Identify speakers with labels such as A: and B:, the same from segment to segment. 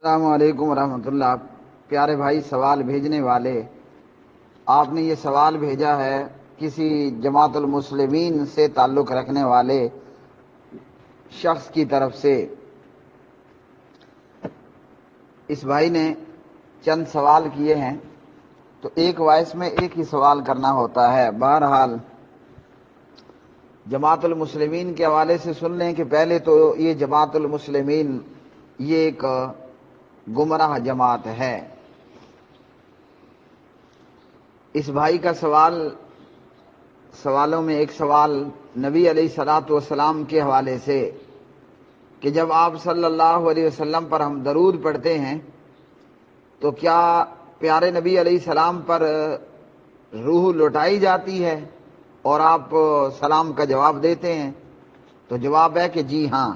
A: السلام علیکم ورحمۃ اللہ۔ پیارے بھائی سوال بھیجنے والے، آپ نے یہ سوال بھیجا ہے کسی جماعت المسلمین سے تعلق رکھنے والے شخص کی طرف سے۔ اس بھائی نے چند سوال کیے ہیں، تو ایک وائس میں ایک ہی سوال کرنا ہوتا ہے۔ بہرحال جماعت المسلمین کے حوالے سے سن لیں کہ پہلے تو یہ جماعت المسلمین یہ ایک گمراہ جماعت ہے۔ اس بھائی کا سوالوں میں ایک سوال نبی علیہ الصلوۃ والسلام کے حوالے سے کہ جب آپ صلی اللہ علیہ وسلم پر ہم درود پڑھتے ہیں تو کیا پیارے نبی علیہ السلام پر روح لوٹائی جاتی ہے اور آپ سلام کا جواب دیتے ہیں؟ تو جواب ہے کہ جی ہاں،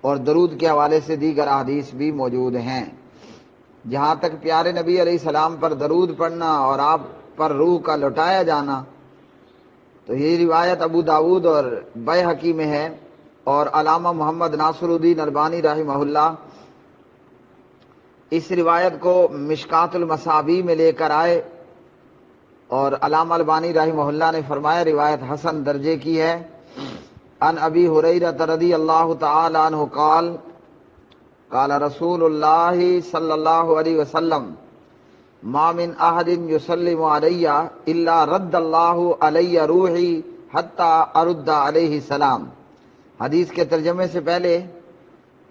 A: اور درود کے حوالے سے دیگر احادیث بھی موجود ہیں۔ جہاں تک پیارے نبی علیہ السلام پر درود پڑھنا اور آپ پر روح کا لوٹایا جانا، تو یہ روایت ابو داود اور بیہقی میں ہے، اور علامہ محمد ناصر الدین البانی رحمہ اللہ اس روایت کو مشکات المصابیح میں لے کر آئے، اور علامہ البانی رحمہ اللہ نے فرمایا روایت حسن درجے کی ہے۔ عن ابی ہریرہ رضی اللہ تعالی عنہ قال قال رسول اللہ صلی اللہ علیہ وسلم ما من احد یسلم علی الا رد اللہ علی روحی حتی ارد علیہ السلام۔ حدیث کے ترجمے سے پہلے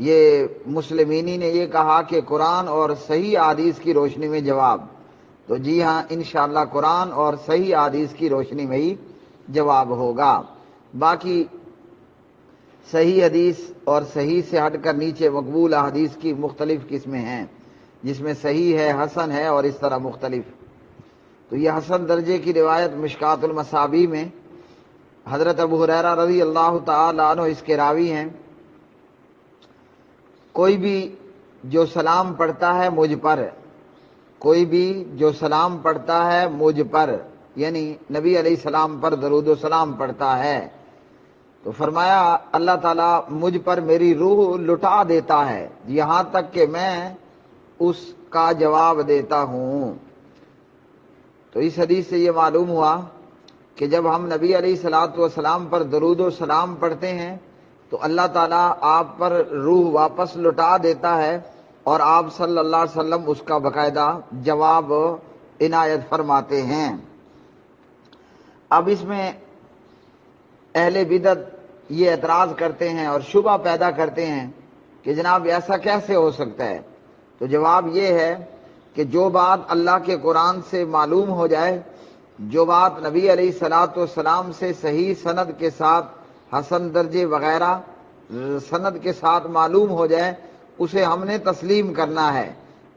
A: یہ مسلمینی نے یہ کہا کہ قرآن اور صحیح حدیث کی روشنی میں جواب، تو جی ہاں انشاءاللہ قرآن اور صحیح حدیث کی روشنی میں ہی جواب ہوگا۔ باقی صحیح حدیث اور صحیح سے ہٹ کر نیچے مقبول حدیث کی مختلف قسمیں ہیں، جس میں صحیح ہے، حسن ہے، اور اس طرح مختلف۔ تو یہ حسن درجے کی روایت مشکات المصابیح میں حضرت ابو ہریرہ رضی اللہ تعالی عنہ اس کے راوی ہیں۔ کوئی بھی جو سلام پڑھتا ہے مجھ پر، کوئی بھی جو سلام پڑھتا ہے مجھ پر، یعنی نبی علیہ السلام پر درود و سلام پڑھتا ہے، تو فرمایا اللہ تعالیٰ مجھ پر میری روح لٹا دیتا ہے یہاں تک کہ میں اس کا جواب دیتا ہوں۔ تو اس حدیث سے یہ معلوم ہوا کہ جب ہم نبی علیہ الصلوۃ والسلام پر درود و سلام پڑھتے ہیں تو اللہ تعالیٰ آپ پر روح واپس لٹا دیتا ہے، اور آپ صلی اللہ علیہ وسلم اس کا باقاعدہ جواب عنایت فرماتے ہیں۔ اب اس میں اہل بدعت یہ اعتراض کرتے ہیں اور شبہ پیدا کرتے ہیں کہ جناب ایسا کیسے ہو سکتا ہے؟ تو جواب یہ ہے کہ جو بات اللہ کے قرآن سے معلوم ہو جائے، جو بات نبی علیہ الصلوۃ والسلام سے صحیح سند کے ساتھ حسن درجے وغیرہ سند کے ساتھ معلوم ہو جائے، اسے ہم نے تسلیم کرنا ہے۔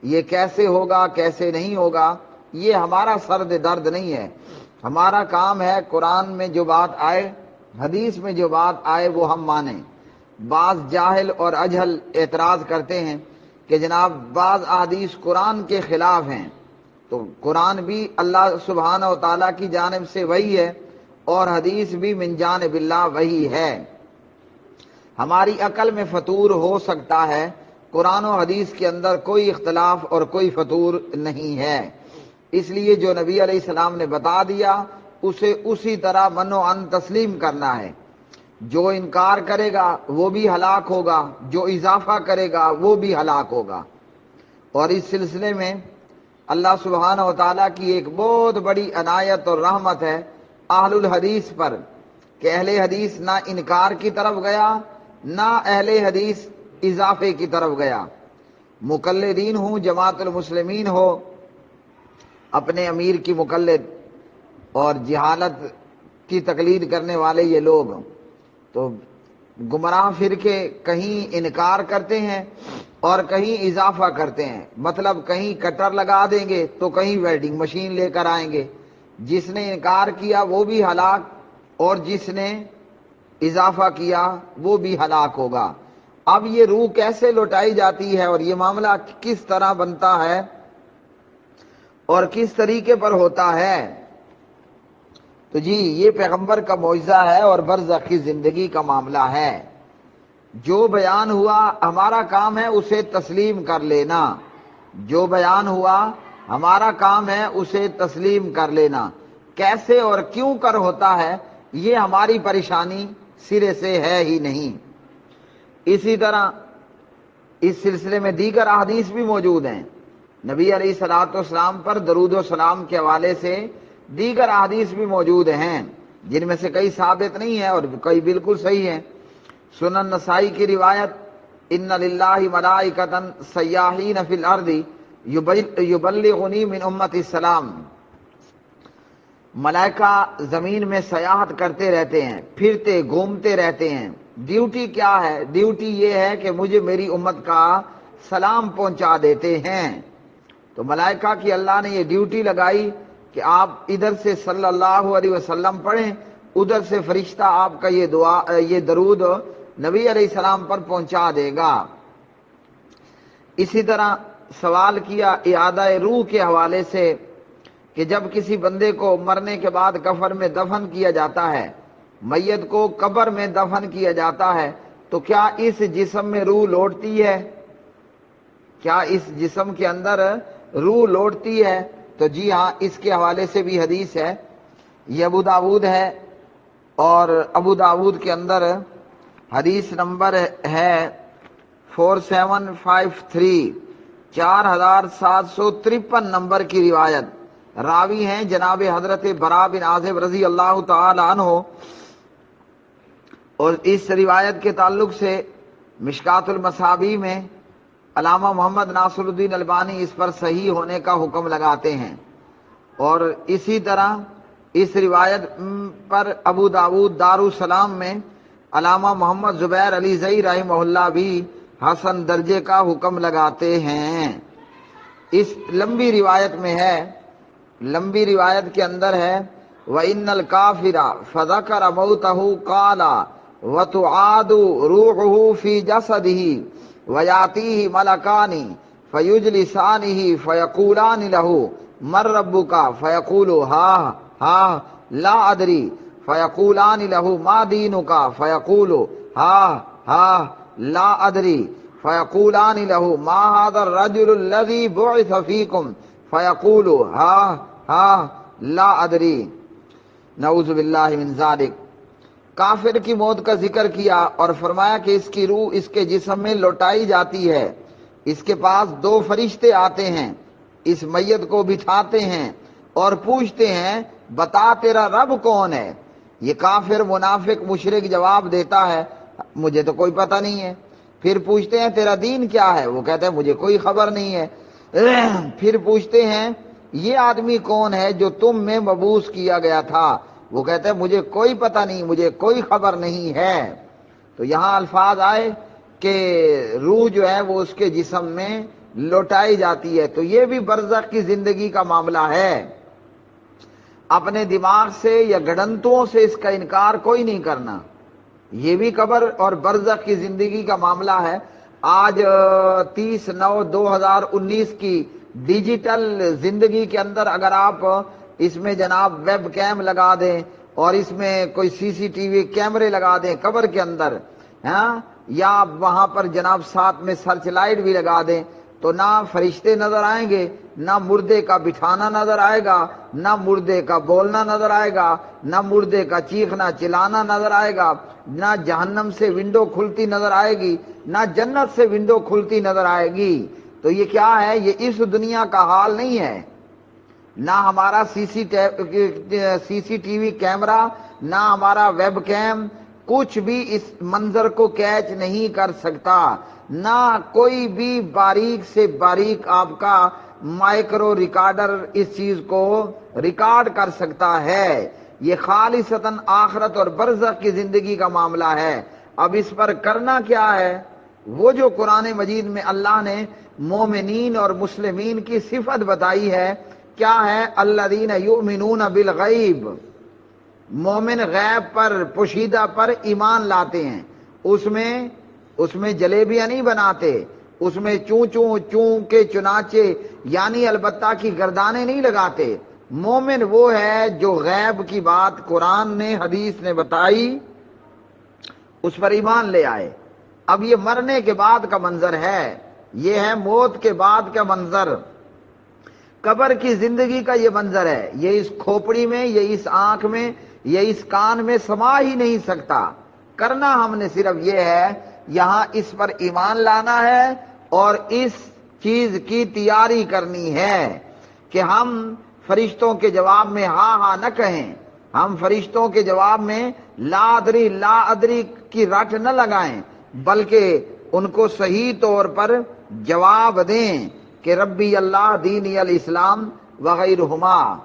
A: یہ کیسے ہوگا کیسے نہیں ہوگا یہ ہمارا سرد درد نہیں ہے۔ ہمارا کام ہے قرآن میں جو بات آئے، حدیث میں جو بات آئے وہ ہم مانیں۔ بعض جاہل اور اجہل اعتراض کرتے ہیں کہ جناب بعض احادیث قرآن کے خلاف ہیں، تو قرآن بھی اللہ سبحانہ و تعالیٰ کی جانب سے وحی ہے اور حدیث بھی من جانب اللہ وحی ہے۔ ہماری عقل میں فطور ہو سکتا ہے، قرآن و حدیث کے اندر کوئی اختلاف اور کوئی فطور نہیں ہے، اس لیے جو نبی علیہ السلام نے بتا دیا اسے اسی طرح من و عن تسلیم کرنا ہے۔ جو انکار کرے گا وہ بھی ہلاک ہوگا، جو اضافہ کرے گا وہ بھی ہلاک ہوگا۔ اور اس سلسلے میں اللہ سبحانہ و تعالیٰ کی ایک بہت بڑی عنایت اور رحمت ہے اہل الحدیث پر، کہ اہل حدیث نہ انکار کی طرف گیا نہ اہل حدیث اضافے کی طرف گیا۔ مقلدین ہوں، جماعت المسلمین ہو، اپنے امیر کی مقلد اور جہالت کی تقلید کرنے والے یہ لوگ، تو گمراہ فرقے کہیں انکار کرتے ہیں اور کہیں اضافہ کرتے ہیں۔ مطلب کہیں کٹر لگا دیں گے تو کہیں ویلڈنگ مشین لے کر آئیں گے۔ جس نے انکار کیا وہ بھی ہلاک، اور جس نے اضافہ کیا وہ بھی ہلاک ہوگا۔ اب یہ روح کیسے لوٹائی جاتی ہے اور یہ معاملہ کس طرح بنتا ہے اور کس طریقے پر ہوتا ہے؟ تو جی یہ پیغمبر کا معجزہ ہے اور برزخی زندگی کا معاملہ ہے۔ جو بیان ہوا ہمارا کام ہے اسے تسلیم کر لینا، جو بیان ہوا ہمارا کام ہے اسے تسلیم کر لینا، کیسے اور کیوں کر ہوتا ہے یہ ہماری پریشانی سرے سے ہے ہی نہیں۔ اسی طرح اس سلسلے میں دیگر احادیث بھی موجود ہیں، نبی علیہ الصلوۃ والسلام پر درود و سلام کے حوالے سے دیگر احادیث بھی موجود ہیں، جن میں سے کئی ثابت نہیں ہیں اور کئی بالکل صحیح ہیں۔ سنن نسائی کی روایت، ان للہ ملائکۃ سیاحین فی الارض یبلغنی من امتی السلام، ملائکہ زمین میں سیاحت کرتے رہتے ہیں، پھرتے گھومتے رہتے ہیں۔ ڈیوٹی کیا ہے؟ ڈیوٹی یہ ہے کہ مجھے میری امت کا سلام پہنچا دیتے ہیں۔ تو ملائکہ کی اللہ نے یہ ڈیوٹی لگائی کہ آپ ادھر سے صلی اللہ علیہ وسلم پڑھیں، ادھر سے فرشتہ آپ کا یہ درود نبی علیہ السلام پر پہنچا دے گا۔ اسی طرح سوال کیا اعادہ روح کے حوالے سے کہ جب کسی بندے کو مرنے کے بعد کفن میں دفن کیا جاتا ہے، میت کو قبر میں دفن کیا جاتا ہے، تو کیا اس جسم میں روح لوٹتی ہے؟ کیا اس جسم کے اندر روح لوٹتی ہے؟ تو جی ہاں، اس کے حوالے سے بھی حدیث ہے، یہ ابو داود ہے، اور ابو داود کے اندر حدیث نمبر ہے 4753، 4753 نمبر کی روایت۔ راوی ہیں جناب حضرت برا بن عازب رضی اللہ تعالی عنہ، اور اس روایت کے تعلق سے مشکات المصابیح میں علامہ محمد ناصر الدین البانی اس پر صحیح ہونے کا حکم لگاتے ہیں، اور اسی طرح اس روایت پر ابو داود دارالسلام میں علامہ محمد زبیر علی زئی رحمہ اللہ بھی حسن درجے کا حکم لگاتے ہیں۔ اس لمبی روایت میں ہے، لمبی روایت کے اندر ہے وَإِنَّ الْكَافِرَ فَذَكَرَ مَوْتَهُ قَالَ وَتُعَادُ رُوحُهُ فِي جَسَدِهِ وَيَأْتِيهِ مَلَكَانِ فَيُجْلِسَانِهِ فَيَقُولَانِ لَهُ مَن رَّبُّكَ فَيَقُولُ هَا لَا أَدْرِي فَيَقُولَانِ لَهُ مَا دِينُكَ فَيَقُولُ هَا لَا أَدْرِي فَيَقُولَانِ لَهُ مَا هَذَا الرَّجُلُ الَّذِي بُعِثَ فِيكُمْ فَيَقُولُ ہا لا ادری۔ نعوذ باللہ من ذالک۔ کافر کی موت کا ذکر کیا اور فرمایا کہ اس کی روح اس کے جسم میں لوٹائی جاتی ہے، اس کے پاس دو فرشتے آتے ہیں، اس میت کو بٹھاتے ہیں اور پوچھتے ہیں بتا تیرا رب کون ہے؟ یہ کافر منافق مشرک جواب دیتا ہے مجھے تو کوئی پتہ نہیں ہے۔ پھر پوچھتے ہیں تیرا دین کیا ہے؟ وہ کہتا ہے مجھے کوئی خبر نہیں ہے۔ پھر پوچھتے ہیں یہ آدمی کون ہے جو تم میں مبعوث کیا گیا تھا؟ وہ کہتے ہیں مجھے کوئی پتہ نہیں، مجھے کوئی خبر نہیں ہے۔ تو یہاں الفاظ آئے کہ روح جو ہے وہ اس کے جسم میں لوٹائی جاتی ہے، تو یہ بھی برزخ کی زندگی کا معاملہ ہے۔ اپنے دماغ سے یا گھڑنتوں سے اس کا انکار کوئی نہیں کرنا، یہ بھی قبر اور برزخ کی زندگی کا معاملہ ہے۔ آج 30/9/2019 کی ڈیجیٹل زندگی کے اندر اگر آپ اس میں جناب ویب کیم لگا دیں اور اس میں کوئی CCTV کیمرے لگا دیں قبر کے اندر، یا وہاں پر جناب ساتھ میں سرچ لائٹ بھی لگا دیں، تو نہ فرشتے نظر آئیں گے، نہ مردے کا بٹھانا نظر آئے گا، نہ مردے کا بولنا نظر آئے گا، نہ مردے کا چیخنا چلانا نظر آئے گا، نہ جہنم سے ونڈو کھلتی نظر آئے گی، نہ جنت سے ونڈو کھلتی نظر آئے گی۔ تو یہ کیا ہے؟ یہ اس دنیا کا حال نہیں ہے۔ نہ ہمارا CCTV کیمرہ، نہ ہمارا ویب کیم کچھ بھی اس منظر کو کیچ نہیں کر سکتا، نہ کوئی بھی باریک سے باریک آپ کا مائکرو ریکارڈر اس چیز کو ریکارڈ کر سکتا ہے۔ یہ خالصتاً آخرت اور برزخ کی زندگی کا معاملہ ہے۔ اب اس پر کرنا کیا ہے؟ وہ جو قرآن مجید میں اللہ نے مومنین اور مسلمین کی صفت بتائی ہے، کیا ہے؟ الذین یؤمنون بالغیب، مومن غیب پر پوشیدہ پر ایمان لاتے ہیں، اس میں جلیبیاں نہیں بناتے، اس میں چون کے چنانچے یعنی البتہ کی گردانے نہیں لگاتے۔ مومن وہ ہے جو غیب کی بات قرآن نے حدیث نے بتائی اس پر ایمان لے آئے۔ اب یہ مرنے کے بعد کا منظر ہے، یہ ہے موت کے بعد کا منظر، قبر کی زندگی کا یہ منظر ہے، یہ اس کھوپڑی میں، یہ اس آنکھ میں، یہ اس کان میں سما ہی نہیں سکتا۔ کرنا ہم نے صرف یہ ہے، یہاں اس پر ایمان لانا ہے اور اس چیز کی تیاری کرنی ہے کہ ہم فرشتوں کے جواب میں ہاں ہاں نہ کہیں، ہم فرشتوں کے جواب میں لا ادری لا ادری کی رٹ نہ لگائیں، بلکہ ان کو صحیح طور پر جواب دیں کہ ربی اللہ دینی الاسلام وغیرہما۔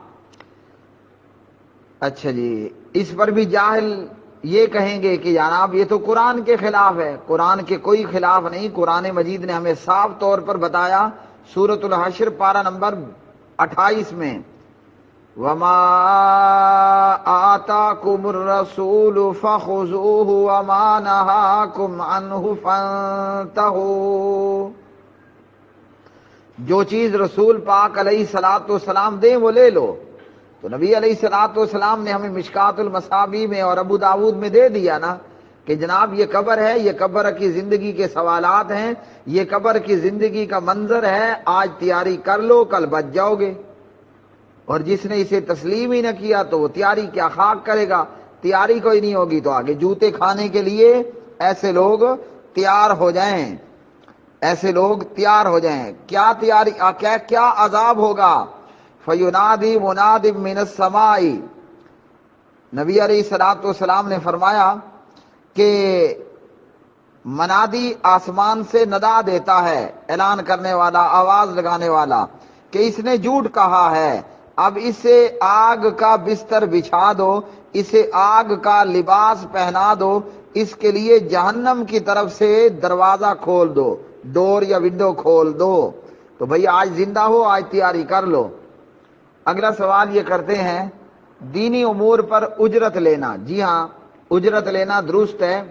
A: اچھا جی، اس پر بھی جاہل یہ کہیں گے کہ جناب یہ تو قرآن کے خلاف ہے۔ قرآن کے کوئی خلاف نہیں، قرآن مجید نے ہمیں صاف طور پر بتایا، سورۃ الحشر پارہ نمبر 28 میں، وَمَا آتَاكُمُ الرَّسُولُ فَخُذُوهُ وَمَا نَهَاكُمْ عَنْهُ فَانْتَهُوا۔ جو چیز رسول پاک علیہ الصلوۃ والسلام دیں وہ لے لو۔ تو نبی علیہ الصلوۃ والسلام نے ہمیں مشکات المصابیح میں اور ابو داود میں دے دیا نا کہ جناب یہ قبر ہے، یہ قبر کی زندگی کے سوالات ہیں، یہ قبر کی زندگی کا منظر ہے، آج تیاری کر لو کل بچ جاؤ گے۔ اور جس نے اسے تسلیم ہی نہ کیا تو وہ تیاری کیا خاک کرے گا، تیاری کوئی نہیں ہوگی تو آگے جوتے کھانے کے لیے ایسے لوگ تیار ہو جائیں، ایسے لوگ تیار ہو جائیں۔ کیا تیاری، کیا عذاب ہوگا؟ فَيُنَادِي مُنَادٍ مِّنَ السَّمَاءِ، نبی علیہ الصلوۃ والسلام نے فرمایا کہ منادی آسمان سے ندا دیتا ہے، اعلان کرنے والا، آواز لگانے والا، کہ اس نے جھوٹ کہا ہے، اب اسے آگ کا بستر بچھا دو، اسے آگ کا لباس پہنا دو، اس کے لیے جہنم کی طرف سے دروازہ کھول دو، ڈور یا ونڈو کھول دو۔ تو بھئی آج زندہ ہو، آج تیاری کر لو۔ اگلا سوال یہ کرتے ہیں، دینی امور پر اجرت لینا۔ جی ہاں، اجرت لینا درست ہے۔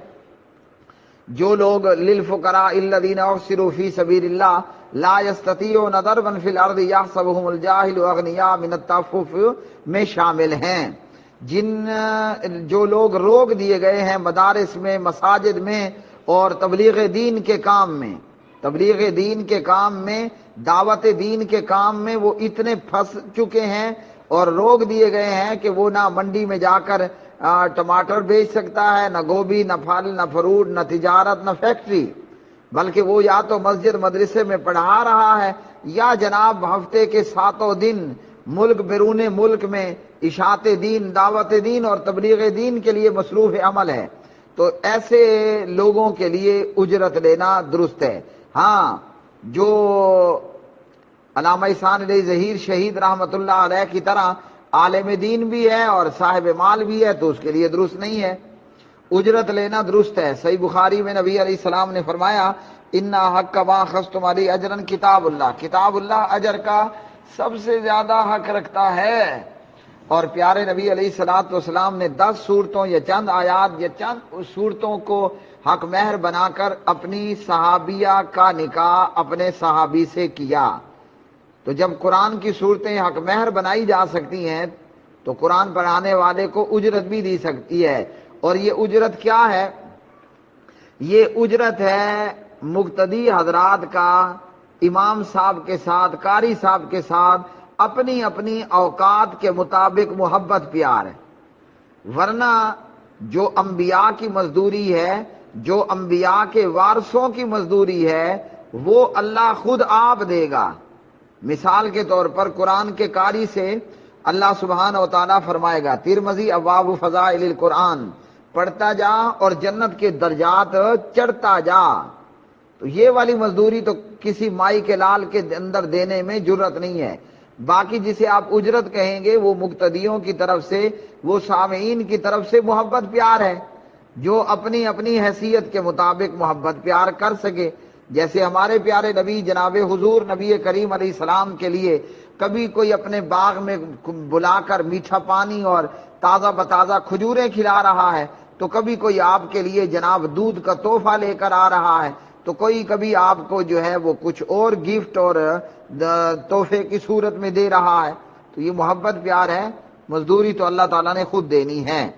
A: جو لوگ للفقراء الذین احصروا فی سبیل اللہ لا یستطیعون ضربا فی الارض یحسبهم الجاہل اغنیاء من التعفف میں شامل ہیں، جو لوگ روک دیے گئے ہیں مدارس میں، مساجد میں اور تبلیغ دین کے کام میں، تبلیغ دین کے کام میں، دعوت دین کے کام میں وہ اتنے پھنس چکے ہیں اور روک دیے گئے ہیں کہ وہ نہ منڈی میں جا کر ٹماٹر بیچ سکتا ہے، نہ گوبھی، نہ پھل، نہ فروٹ، نہ تجارت، نہ فیکٹری، بلکہ وہ یا تو مسجد مدرسے میں پڑھا رہا ہے یا جناب ہفتے کے 7 دن ملک بیرون ملک میں اشاعت دین، دعوت دین اور تبلیغ دین کے لیے مصروف عمل ہے۔ تو ایسے لوگوں کے لیے اجرت لینا درست ہے۔ ہاں، جو علامہ احسان علی ظہیر شہید رحمۃ اللہ علیہ کی طرح عالم دین بھی ہے اور صاحب مال بھی ہے تو اس کے لیے درست نہیں ہے، اجرت لینا درست ہے۔ صحیح بخاری میں نبی علیہ السلام نے فرمایا، اِنَّ حَقَّ مَا أَخَذْتُمْ عَلَيْهِ أَجْرًا کتاب اللہ، کتاب اللہ اجر کا سب سے زیادہ حق رکھتا ہے۔ اور پیارے نبی علیہ الصلوۃ والسلام نے 10 صورتوں یا چند آیات یا چند صورتوں کو حق مہر بنا کر اپنی صحابیہ کا نکاح اپنے صحابی سے کیا۔ تو جب قرآن کی صورتیں حق مہر بنائی جا سکتی ہیں تو قرآن پڑھانے والے کو اجرت بھی دی سکتی ہے۔ اور یہ اجرت کیا ہے؟ یہ اجرت ہے مقتدی حضرات کا امام صاحب کے ساتھ، قاری صاحب کے ساتھ اپنی اپنی اوقات کے مطابق محبت پیار ہے، ورنہ جو انبیاء کی مزدوری ہے، جو انبیاء کے وارثوں کی مزدوری ہے، وہ اللہ خود آپ دے گا۔ مثال کے طور پر قرآن کے قاری سے اللہ سبحانہ و تعالیٰ فرمائے گا، ترمذی ابواب فضائل القرآن، پڑھتا جا اور جنت کے درجات چڑھتا جا۔ تو یہ والی مزدوری تو کسی مائی کے لال کے اندر دینے میں جرت نہیں ہے۔ باقی جسے آپ اجرت کہیں گے وہ مقتدیوں کی طرف سے، وہ سامعین کی طرف سے محبت پیار ہے، جو اپنی اپنی حیثیت کے مطابق محبت پیار کر سکے۔ جیسے ہمارے پیارے نبی جناب حضور نبی کریم علیہ السلام کے لیے کبھی کوئی اپنے باغ میں بلا کر میٹھا پانی اور تازہ بتازہ کھجوریں کھلا رہا ہے، تو کبھی کوئی آپ کے لیے جناب دودھ کا تحفہ لے کر آ رہا ہے، تو کوئی کبھی آپ کو جو ہے وہ کچھ اور گفٹ اور تحفے کی صورت میں دے رہا ہے۔ تو یہ محبت پیار ہے، مزدوری تو اللہ تعالیٰ نے خود دینی ہے۔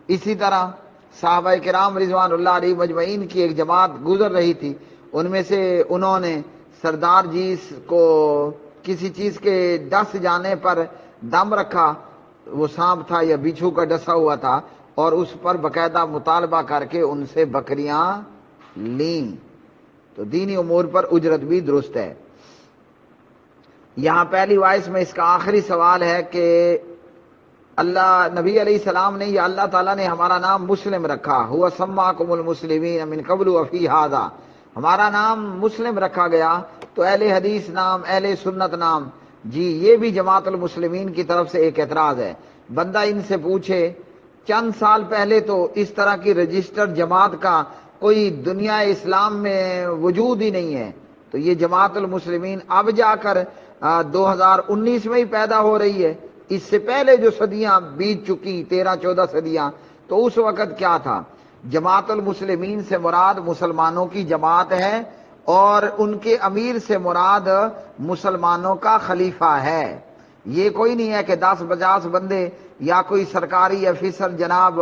A: اسی طرح صحابہ کرام رضوان اللہ علیہ مجمعین کی ایک جماعت گزر رہی تھی، ان میں سے انہوں نے سردار جی کو کسی چیز کے ڈس جانے پر دم رکھا، وہ سانپ تھا یا بچھو کا ڈسا ہوا تھا، اور اس پر باقاعدہ مطالبہ کر کے ان سے بکریاں لیں۔ تو دینی امور پر اجرت بھی درست ہے۔ یہاں پہلی وائس میں اس کا آخری سوال ہے کہ اللہ نبی علیہ السلام نے یا اللہ تعالیٰ نے ہمارا نام مسلم رکھا، ہوا سماکم المسلمین من قبل وفی ھذا، ہمارا نام مسلم رکھا گیا، تو اہل حدیث نام، اہل سنت نام، جی یہ بھی جماعت المسلمین کی طرف سے ایک اعتراض ہے۔ بندہ ان سے پوچھے چند سال پہلے تو اس طرح کی رجسٹرڈ جماعت کا کوئی دنیا اسلام میں وجود ہی نہیں ہے، تو یہ جماعت المسلمین اب جا کر 2019 میں ہی پیدا ہو رہی ہے، اس سے پہلے جو صدیاں بیت چکی 13-14 صدیاں، تو اس وقت کیا تھا؟ جماعت المسلمین سے مراد مسلمانوں کی جماعت ہے، اور ان کے امیر سے مراد مسلمانوں کا خلیفہ ہے۔ یہ کوئی نہیں ہے کہ 10-50 بندے یا کوئی سرکاری افیسر جناب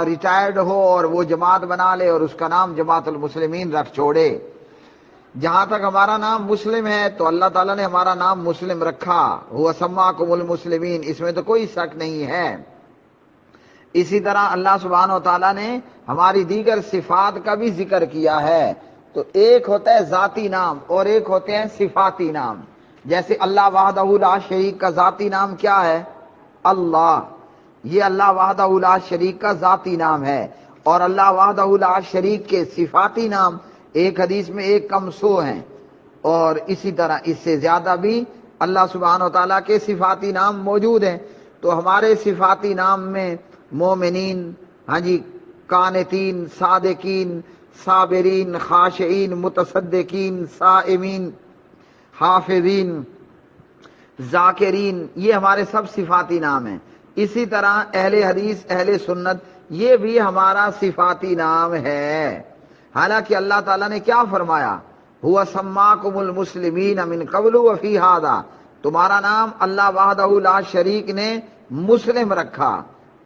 A: ریٹائرڈ ہو اور وہ جماعت بنا لے اور اس کا نام جماعت المسلمین رکھ چھوڑے۔ جہاں تک ہمارا نام مسلم ہے تو اللہ تعالیٰ نے ہمارا نام مسلم رکھا، ہوا سماکم المسلمین، اس میں تو کوئی شک نہیں ہے۔ اسی طرح اللہ سبحانہ و تعالیٰ نے ہماری دیگر صفات کا بھی ذکر کیا ہے، تو ایک ہوتا ہے ذاتی نام اور ایک ہوتے ہیں صفاتی نام۔ جیسے اللہ وحدہ لا شریک کا ذاتی نام کیا ہے؟ اللہ، یہ اللہ وحدہ لا شریک کا ذاتی نام ہے، اور اللہ وحدہ لا شریک کے صفاتی نام ایک حدیث میں 1 کم 100 ہیں، اور اسی طرح اس سے زیادہ بھی اللہ سبحانہ و تعالیٰ کے صفاتی نام موجود ہیں۔ تو ہمارے صفاتی نام میں مومنین، ہاں جی، قانتین، صادقین، صابرین، خاشعین، متصدقین، صائمین، حافظین، ذاکرین، یہ ہمارے سب صفاتی نام ہیں۔ اسی طرح اہل حدیث، اہل سنت، یہ بھی ہمارا صفاتی نام ہے۔ حالانکہ اللہ تعالیٰ نے کیا فرمایا؟ ہوا سماکم المسلمین من قبل وفی ھذا، تمہارا نام اللہ وحدہ لا شریک نے مسلم رکھا۔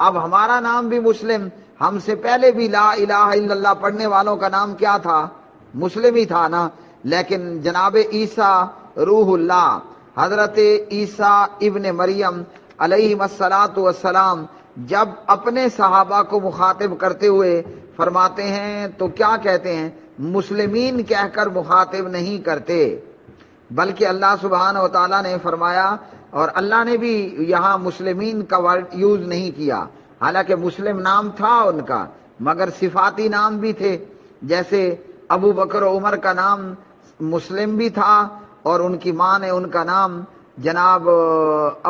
A: اب ہمارا نام بھی مسلم، ہم سے پہلے بھی لا الہ الا اللہ پڑھنے والوں کا نام کیا تھا؟ مسلم ہی تھا نا۔ لیکن جناب عیسیٰ روح اللہ، حضرت عیسیٰ ابن مریم علیہ الصلاۃ والسلام جب اپنے صحابہ کو مخاطب کرتے ہوئے فرماتے ہیں تو کیا کہتے ہیں؟ مسلمین کہہ کر مخاطب نہیں کرتے، بلکہ اللہ سبحانہ و تعالیٰ نے فرمایا، اور اللہ نے بھی یہاں مسلمین کا ورڈ یوز نہیں کیا، حالانکہ مسلم نام تھا ان کا، مگر صفاتی نام بھی تھے۔ جیسے ابو بکر و عمر کا نام مسلم بھی تھا، اور ان کی ماں نے ان کا نام جناب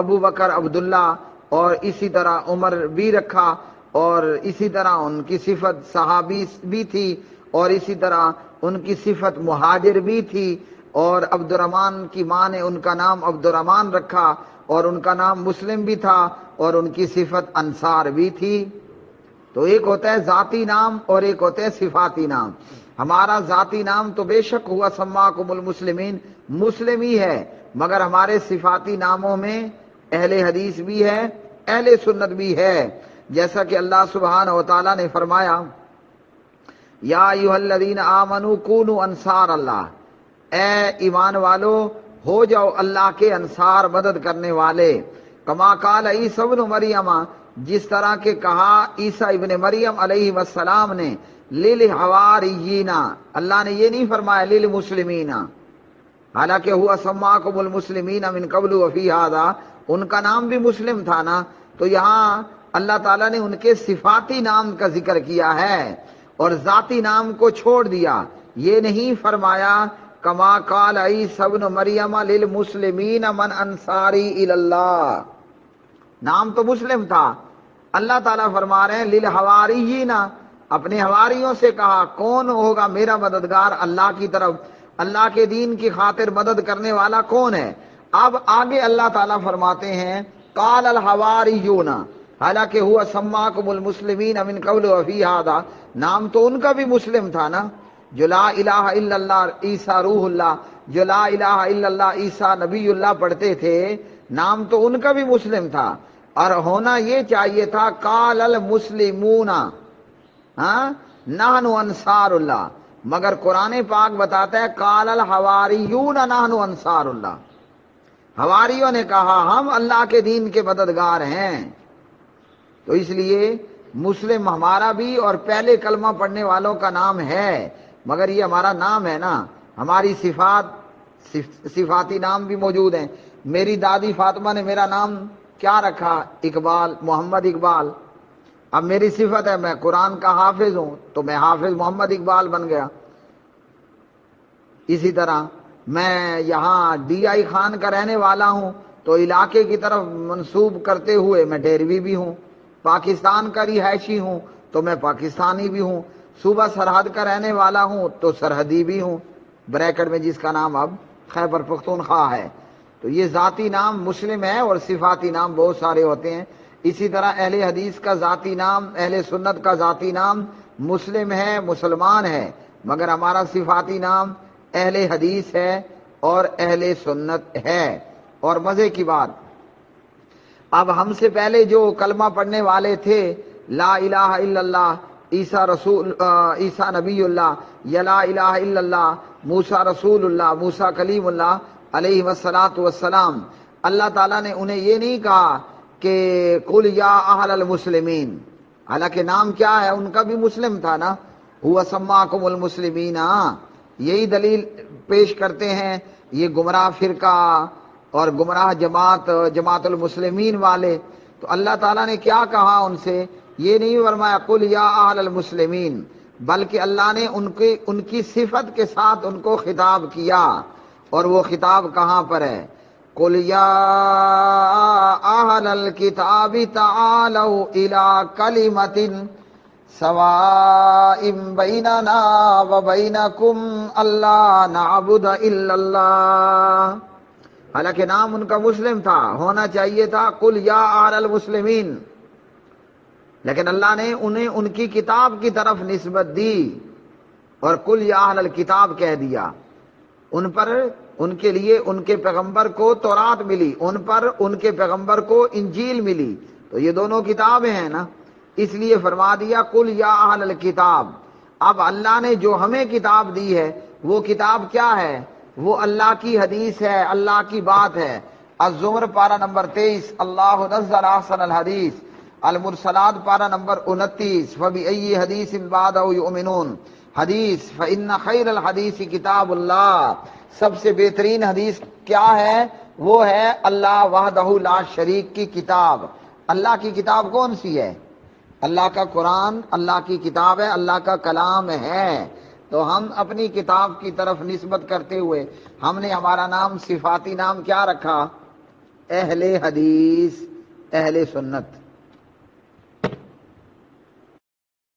A: ابو بکر عبداللہ، اور اسی طرح عمر بھی رکھا، اور اسی طرح ان کی صفت صحابی بھی تھی، اور اسی طرح ان کی صفت مہاجر بھی تھی، اور عبد الرحمن کی ماں نے ان کا نام عبد الرحمن رکھا، اور ان کا نام مسلم بھی تھا، اور ان کی صفت انصار بھی تھی۔ تو ایک ہوتا ہے ذاتی نام اور ایک ہوتا ہے صفاتی نام۔ ہمارا ذاتی نام تو بے شک ہوا سماکم المسلمین مسلم ہی ہے، مگر ہمارے صفاتی ناموں میں اہل حدیث بھی ہے، اہل سنت بھی ہے، جیسا کہ اللہ سبحانہ و تعالیٰ نے فرمایا، یا ایھا الذین آمنوا کونوا انصار اللہ، اے ایمان والو ہو جاؤ اللہ کے انصار، مدد کرنے والے۔ کما قال عیسیٰ ابن مریم، جس طرح کہ کہا عیسیٰ ابن مریم علیہ السلام نے، للحواریین، اللہ نے یہ نہیں فرمایا للمسلمین، حالانکہ ہوا سماکم المسلمین من قبل وفی ھذا، ان کا نام بھی مسلم تھا نا۔ تو یہاں اللہ تعالیٰ نے ان کے صفاتی نام کا ذکر کیا ہے اور ذاتی نام کو چھوڑ دیا، یہ نہیں فرمایا کما قال عیسیٰ ابن مریم للمسلمین من انصاری الی اللہ، نام تو مسلم تھا، اللہ تعالیٰ فرما رہے ہیں للحواریین، اپنے حواریوں سے کہا کون ہوگا میرا مددگار اللہ کی طرف، اللہ کے دین کی خاطر مدد کرنے والا کون ہے؟ اب آگے اللہ تعالیٰ فرماتے ہیں قال الحواریون، حالانکہ ہوا سماکم المسلمین من قبل وفی ھذا، نام تو ان کا بھی مسلم تھا نا، جو لا الہ الا اللہ عیسیٰ روح اللہ، جو لا الہ الا اللہ عیسیٰ نبی اللہ پڑھتے تھے، نام تو ان کا بھی مسلم تھا، اور ہونا یہ چاہیے تھا قال المسلمون، ہاں نحن انصار اللہ، مگر قرآن پاک بتاتا ہے قال الحواریون نحن انصار اللہ، حواریوں نے کہا ہم اللہ کے دین کے مددگار ہیں۔ تو اس لیے مسلم ہمارا بھی اور پہلے کلمہ پڑھنے والوں کا نام ہے، مگر یہ ہمارا نام ہے نا، ہماری صفاتی نام بھی موجود ہیں۔ میری دادی فاطمہ نے میرا نام کیا رکھا؟ اقبال، محمد اقبال۔ اب میری صفت ہے میں قرآن کا حافظ ہوں تو میں حافظ محمد اقبال بن گیا۔ اسی طرح میں یہاں ڈی آئی خان کا رہنے والا ہوں تو علاقے کی طرف منسوب کرتے ہوئے میں ڈیروی بھی ہوں، پاکستان کا رہائشی ہوں تو میں پاکستانی بھی ہوں، صوبہ سرحد کا رہنے والا ہوں تو سرحدی بھی ہوں، بریکٹ میں جس کا نام اب خیبر پختونخوا ہے۔ تو یہ ذاتی نام مسلم ہے اور صفاتی نام بہت سارے ہوتے ہیں۔ اسی طرح اہل حدیث کا ذاتی نام، اہل سنت کا ذاتی نام مسلم ہے، مسلمان ہے، مگر ہمارا صفاتی نام اہل حدیث ہے اور اہل سنت ہے۔ اور مزے کی بات، اب ہم سے پہلے جو کلمہ پڑھنے والے تھے، لا الہ الا اللہ، عیسیٰ نبی اللہ، یا لا الہ الا اللہ، موسیٰ رسول اللہ، موسیٰ کلیم اللہ علیہ الصلاۃ والسلام، اللہ تعالیٰ نے انہیں یہ نہیں کہا کہ قل یا اہل المسلمین، حالانکہ نام کیا ہے ان کا بھی مسلم تھا نا، ہوا سماکم المسلمین۔ یہی دلیل پیش کرتے ہیں یہ گمراہ فرقہ اور گمراہ جماعت المسلمین والے۔ تو اللہ تعالیٰ نے کیا کہا ان سے؟ یہ نہیں فرمایا قل یا اہل المسلمین، بلکہ اللہ نے ان کی صفت کے ساتھ ان کو خطاب کیا، اور وہ خطاب کہاں پر ہے؟ قل یا اہل الکتاب تعالوا الی کلمۃ سواء بیننا وبینکم الا نعبد الا اللہ۔ حالانکہ نام ان کا مسلم تھا، ہونا چاہیے تھا قل یا اہل المسلمین، لیکن اللہ نے انہیں ان کی کتاب کی طرف نسبت دی اور قل یا اہل الکتاب کہہ دیا۔ ان پر، ان کے لیے ان کے پیغمبر کو تورات ملی، ان پر ان کے پیغمبر کو انجیل ملی، تو یہ دونوں کتابیں ہیں نا، اس لیے فرما دیا قل یا اہل الکتاب۔ اب اللہ نے جو ہمیں کتاب دی ہے وہ کتاب کیا ہے؟ وہ اللہ کی حدیث ہے، اللہ کی بات ہے۔ الزمر پارہ نمبر 23، اللہ نزل احسن الحدیث۔ المرسلات پارہ نمبر 29، فبأي حدیث بعدہ یؤمنون۔ حدیث فإن خیر الحدیث کتاب اللہ، سب سے بہترین حدیث کیا ہے؟ وہ ہے اللہ وحدہ لا شریک کی کتاب۔ اللہ کی کتاب کون سی ہے؟ اللہ کا قرآن اللہ کی کتاب ہے، اللہ کا کلام ہے۔ تو ہم اپنی کتاب کی طرف نسبت کرتے ہوئے ہم نے ہمارا نام، صفاتی نام کیا رکھا؟ اہل حدیث، اہل سنت۔